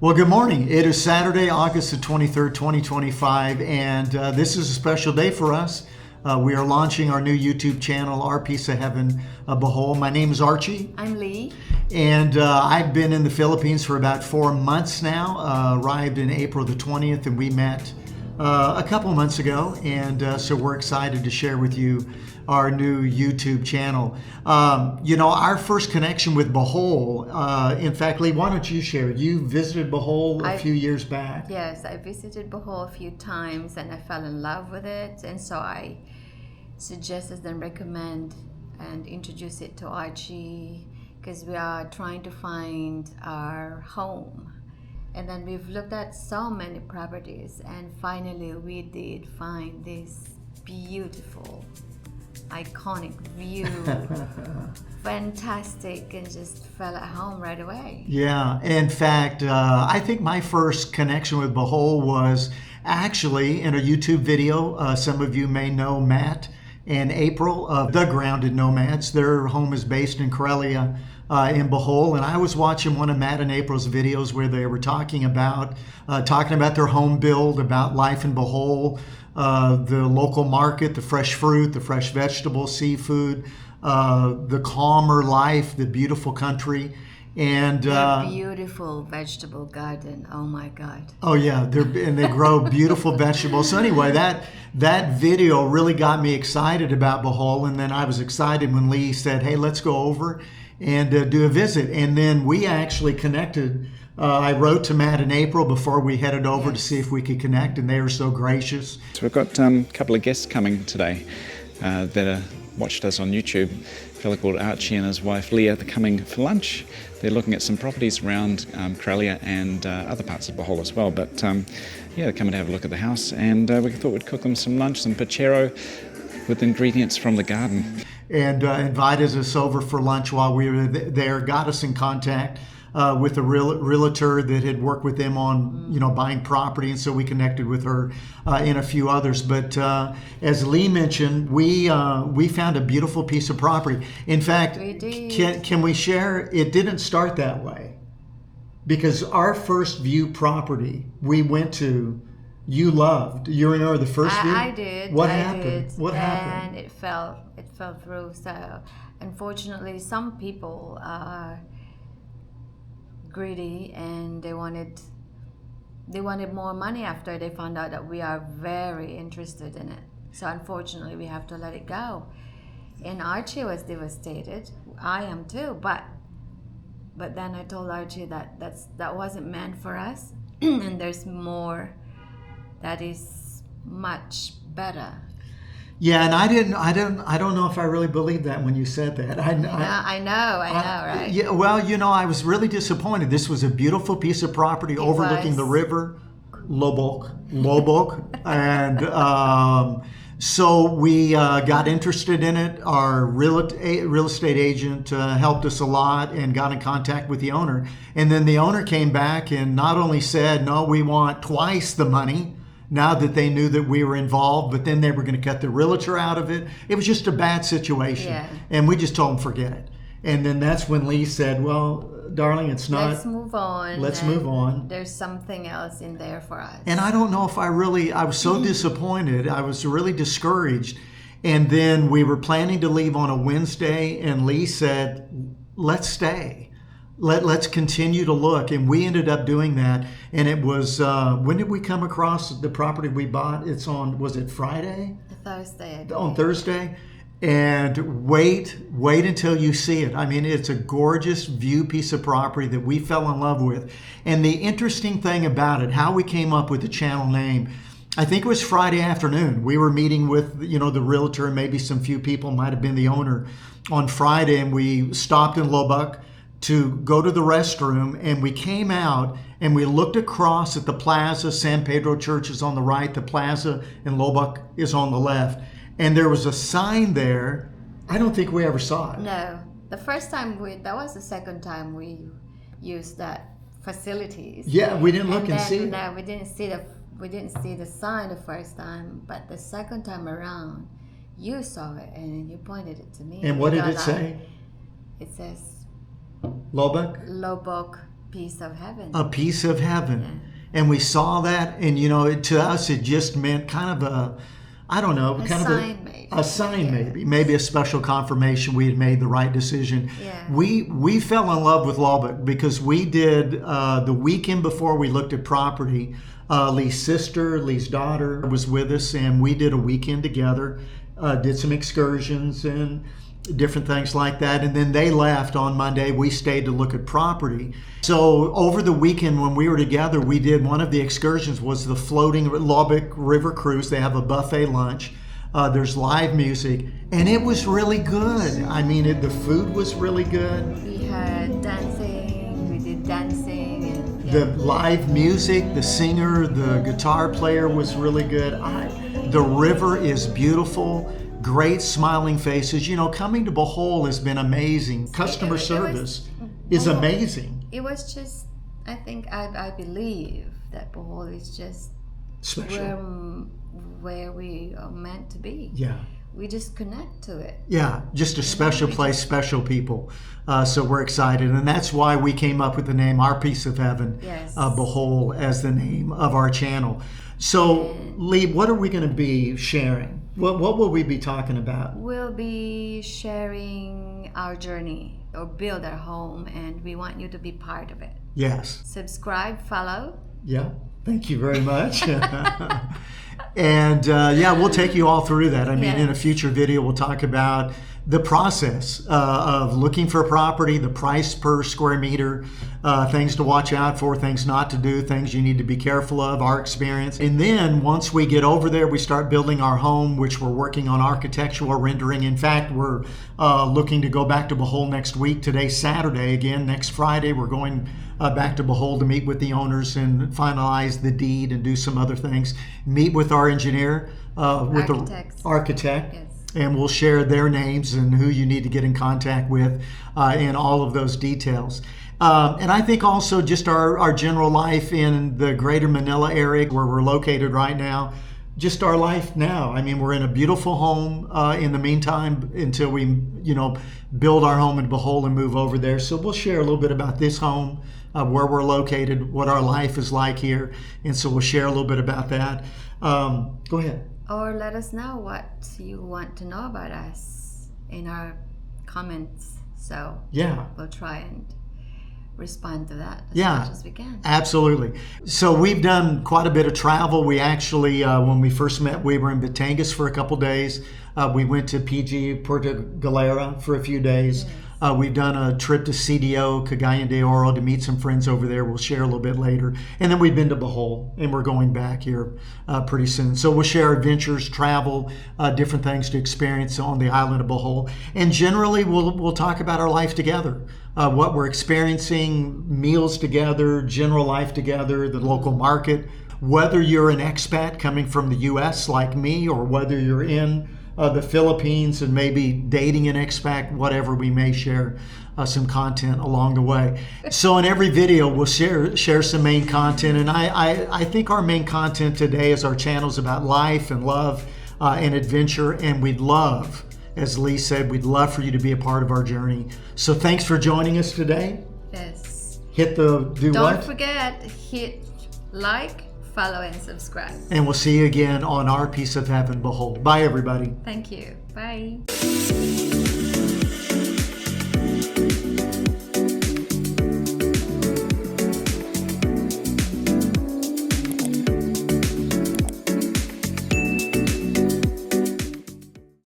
Well, good morning. It is Saturday, August the 23rd, 2025, and this is a special day for us. We are launching our new YouTube channel, Our Piece of Heaven, Bohol. My name is Archie. I'm Lee. And I've been in the Philippines for about 4 months now. Arrived in April the 20th, and we met a couple months ago. And so we're excited to share with you our new YouTube channel. Our first connection with Bohol, in fact, Lee, why don't you share? You visited Bohol a few years back. Yes, I visited Bohol a few times and I fell in love with it. And so I suggested and recommend and introduce it to Archie because we are trying to find our home. And then we've looked at so many properties and finally we did find this beautiful, iconic view, fantastic, and just fell at home right away. Yeah, in fact, I think my first connection with Bohol was actually in a YouTube video. Some of you may know Matt and April of The Grounded Nomads. Their home is based in Karelia in Bohol, and I was watching one of Matt and April's videos where they were talking about their home build, about life in Bohol, the local market, the fresh fruit, the fresh vegetables, seafood, the calmer life, the beautiful country, and beautiful vegetable garden. Oh my God! Oh yeah, they grow beautiful vegetables. So anyway, that video really got me excited about Bohol, and then I was excited when Lee said, "Hey, let's go over and do a visit." And then we actually connected. I wrote to Matt and April before we headed over to see if we could connect, and they were so gracious. So we've got a couple of guests coming today that watched us on YouTube. A fellow called Archie and his wife Leah. They're coming for lunch. They're looking at some properties around Karelia and other parts of Bohol as well. But they're coming to have a look at the house, and we thought we'd cook them some lunch, some puchero with ingredients from the garden. And invited us over for lunch while we were there, got us in contact with a realtor that had worked with them on, buying property, and so we connected with her and a few others. But as Lee mentioned, we found a beautiful piece of property. In fact, can we share? It didn't start that way, because our first view property we went to, you loved. You remember the first view? I did. What happened? What happened? And it fell through. So unfortunately, some people are greedy and they wanted more money after they found out that we are very interested in it. So unfortunately, we have to let it go. And Archie was devastated. I am too. But then I told Archie that wasn't meant for us, and there's more that is much better. Yeah, and I don't know if I really believed that when you said that. I know, right? Yeah, well, I was really disappointed. This was a beautiful piece of property overlooking the river, Lobok, and so we got interested in it. Our real estate agent helped us a lot and got in contact with the owner. And then the owner came back and not only said, "No, we want twice the money," now that they knew that we were involved, but then they were going to cut the realtor out of it. It was just a bad situation. Yeah. And we just told them, forget it. And then that's when Lee said, "Well, darling, it's not. Let's move on. Let's move on. There's something else in there for us." And I don't know if I was so disappointed. I was really discouraged. And then we were planning to leave on a Wednesday, and Lee said, "Let's stay. Let's continue to look." And we ended up doing that. And it was, when did we come across the property we bought? It's on, was it Friday? Thursday. On Thursday. And wait until you see it. I mean, it's a gorgeous view piece of property that we fell in love with. And the interesting thing about it, how we came up with the channel name, I think it was Friday afternoon. We were meeting with, the realtor and maybe some few people, might have been the owner, on Friday. And we stopped in Lobok to go to the restroom, and we came out and we looked across at the plaza. San Pedro Church is on the right, the plaza in Lobok is on the left, and there was a sign there. I don't think we ever saw it. No, the first time that was the second time we used that facilities. Yeah, we didn't look and see it. No, we didn't see the sign the first time, but the second time around, you saw it and you pointed it to me. And what did it say? It says Lobok? Lobok piece of heaven. A piece of heaven. Yeah. And we saw that, and to us it just meant kind of a, I don't know, a sign maybe a special confirmation we had made the right decision. Yeah. We fell in love with Lubbock because we did the weekend before we looked at property. Lee's daughter was with us, and we did a weekend together, did some excursions and different things like that. And then they left on Monday. We stayed to look at property. So over the weekend when we were together, we did one of the excursions was the floating Lubbock River Cruise. They have a buffet lunch. There's live music, and it was really good. I mean, the food was really good. We had dancing. We did dancing. And, The live music, the singer, the guitar player was really good. The river is beautiful. Great smiling faces. Coming to Bohol has been amazing. Customer service is amazing. It was just, I think, I believe that Bohol is just Special. where we are meant to be. Yeah. We just connect to it. Yeah, just a special place, special people. So we're excited. And that's why we came up with the name, Our Piece of Heaven, Yes. Bohol, as the name of our channel. So, Lee, what are we going to be sharing? What will we be talking about? We'll be sharing our journey or build our home, and we want you to be part of it. Yes. Subscribe, follow. Yeah, thank you very much. And we'll take you all through that. I mean, in a future video, we'll talk about the process of looking for a property, the price per square meter, things to watch out for, things not to do, things you need to be careful of, our experience. And then once we get over there, we start building our home, which we're working on architectural rendering. In fact, we're looking to go back to Bohol next week. Today's Saturday again. Next Friday, we're going back to Bohol to meet with the owners and finalize the deed and do some other things. Meet with our engineer, with the architect. Yes. And we'll share their names and who you need to get in contact with and all of those details. And I think also just our general life in the greater Manila area where we're located right now, just our life now. I mean, we're in a beautiful home in the meantime until we, build our home in Bohol and move over there. So we'll share a little bit about this home, where we're located, what our life is like here. And so we'll share a little bit about that. Go ahead. Or let us know what you want to know about us in our comments. So we'll try and respond to that as much as we can. Absolutely. So we've done quite a bit of travel. We actually, when we first met, we were in Batangas for a couple days. We went to PG, Puerto Galera for a few days. Yes. We've done a trip to CDO, Cagayan de Oro, to meet some friends over there. We'll share a little bit later. And then we've been to Bohol, and we're going back here pretty soon. So we'll share adventures, travel, different things to experience on the island of Bohol. And generally, we'll talk about our life together, what we're experiencing, meals together, general life together, the local market. Whether you're an expat coming from the U.S. like me, or whether you're in the Philippines and maybe dating an expat, whatever, we may share some content along the way. So in every video, we'll share some main content. And I think our main content today is our channels about life and love and adventure. And we'd love, as Lee said, we'd love for you to be a part of our journey. So thanks for joining us today. Yes. Hit the Don't forget, hit like, follow, and subscribe. And we'll see you again on Our Piece of Heaven, Bohol. Bye, everybody. Thank you. Bye.